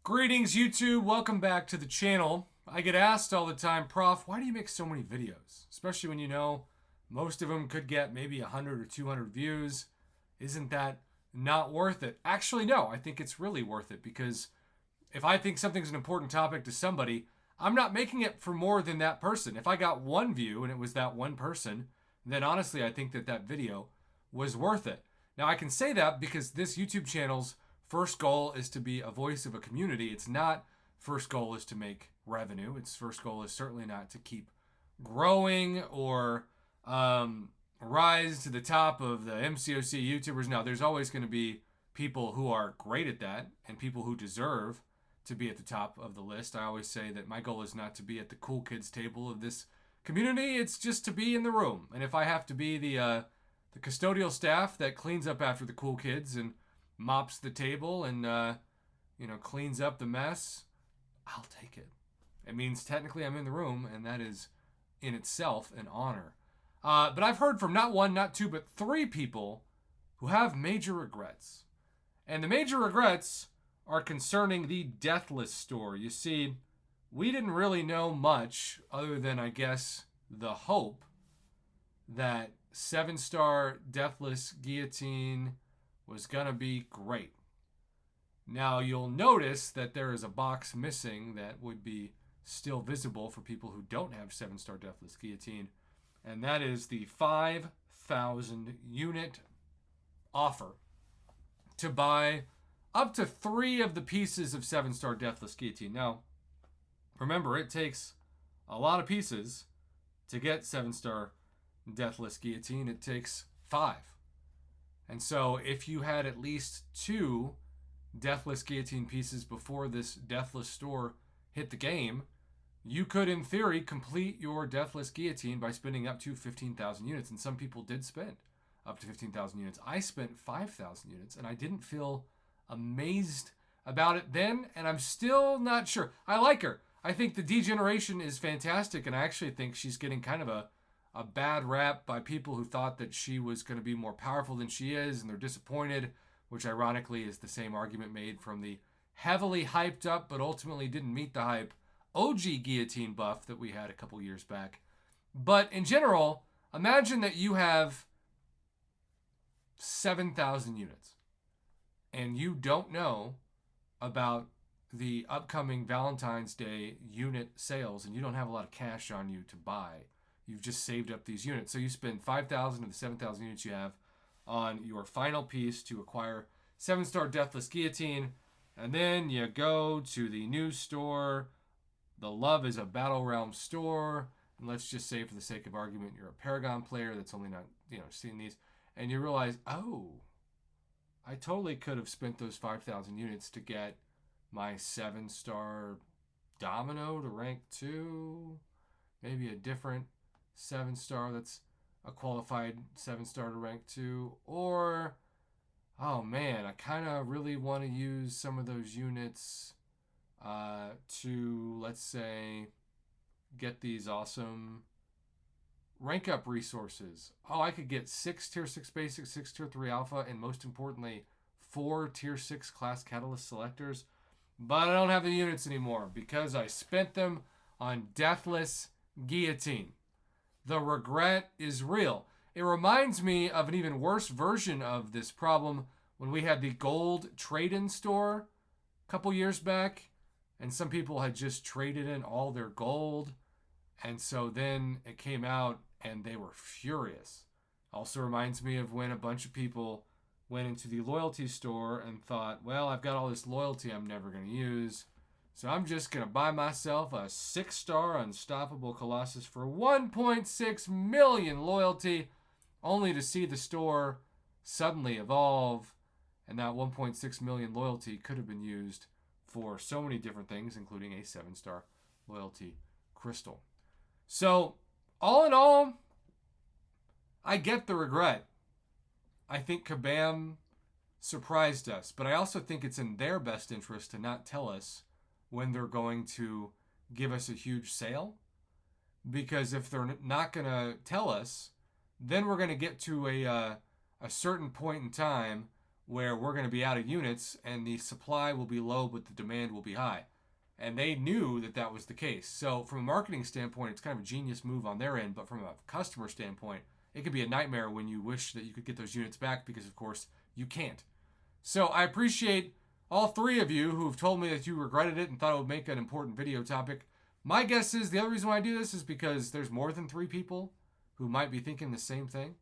Greetings, YouTube. Welcome back to the channel. I get asked all the time, Prof, why do you make so many videos? Especially when you know most of them could get maybe 100 or 200 views. Isn't that not worth it? Actually, no. I think it's really worth it because if I think something's an important topic to somebody, I'm not making it for more than that person. If I got one view and it was that one person, then honestly, I think that video was worth it. Now, I can say that because this YouTube channel's first goal is to be a voice of a community. It's not first goal is to make revenue. Its first goal is certainly not to keep growing or rise to the top of the MCOC YouTubers. Now, there's always going to be people who are great at that and people who deserve to be at the top of the list. I always say that my goal is not to be at the cool kids table of this community. It's just to be in the room. And if I have to be the custodial staff that cleans up after the cool kids and mops the table and cleans up the mess, I'll take it. It means technically I'm in the room, and that is in itself an honor. But I've heard from not one, not two, but three people who have major regrets. And the major regrets are concerning the Deathless store. You see, we didn't really know much other than, I guess, the hope that 7-star Deathless Guillotine was going to be great. Now, you'll notice that there is a box missing that would be still visible for people who don't have 7-star Deathless Guillotine, and that is the 5,000 unit offer to buy up to 3 of the pieces of 7-star Deathless Guillotine. Now, remember, it takes a lot of pieces to get 7-star Deathless Guillotine. It takes 5. And so if you had at least 2 Deathless Guillotine pieces before this Deathless store hit the game, you could, in theory, complete your Deathless Guillotine by spending up to 15,000 units. And some people did spend up to 15,000 units. I spent 5,000 units, and I didn't feel amazed about it then, and I'm still not sure. I like her. I think the degeneration is fantastic, and I actually think she's getting kind of a bad rap by people who thought that she was going to be more powerful than she is, and they're disappointed, which ironically is the same argument made from the heavily hyped up but ultimately didn't meet the hype OG Guillotine buff that we had a couple years back. But in general, imagine that you have 7,000 units and you don't know about the upcoming Valentine's Day unit sales and you don't have a lot of cash on you to buy. You've just saved up these units. So you spend 5,000 of the 7,000 units you have on your final piece to acquire 7-star Deathless Guillotine. And then you go to the new store. The Love is a Battle Realm store. And let's just say, for the sake of argument, you're a Paragon player that's only not, seeing these. And you realize, oh, I totally could have spent those 5,000 units to get my 7-star Domino to rank 2. Maybe a different 7-star that's a qualified 7-star to rank 2, or oh man, I kind of really want to use some of those units to, let's say, get these awesome rank up resources. Oh, I could get 6 tier 6 basic, 6 tier 3 alpha, and most importantly 4 tier 6 class catalyst selectors, but I don't have the units anymore because I spent them on Deathless Guillotine. The regret is real. It reminds me of an even worse version of this problem when we had the gold trade-in store a couple years back, and some people had just traded in all their gold, and so then it came out and they were furious. Also reminds me of when a bunch of people went into the loyalty store and thought, well, I've got all this loyalty I'm never going to use, so I'm just going to buy myself a 6-star Unstoppable Colossus for 1.6 million loyalty, only to see the store suddenly evolve, and that 1.6 million loyalty could have been used for so many different things, including a 7-star loyalty crystal. So, all in all, I get the regret. I think Kabam surprised us, but I also think it's in their best interest to not tell us when they're going to give us a huge sale, because if they're not going to tell us, then we're going to get to a certain point in time where we're going to be out of units and the supply will be low, but the demand will be high. And they knew that that was the case. So from a marketing standpoint, it's kind of a genius move on their end. But from a customer standpoint, it could be a nightmare when you wish that you could get those units back because, of course, you can't. So I appreciate all three of you who have told me that you regretted it and thought it would make an important video topic. My guess is the other reason why I do this is because there's more than 3 people who might be thinking the same thing.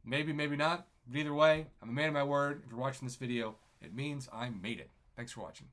Maybe, maybe not. But either way, I'm a man of my word. If you're watching this video, it means I made it. Thanks for watching.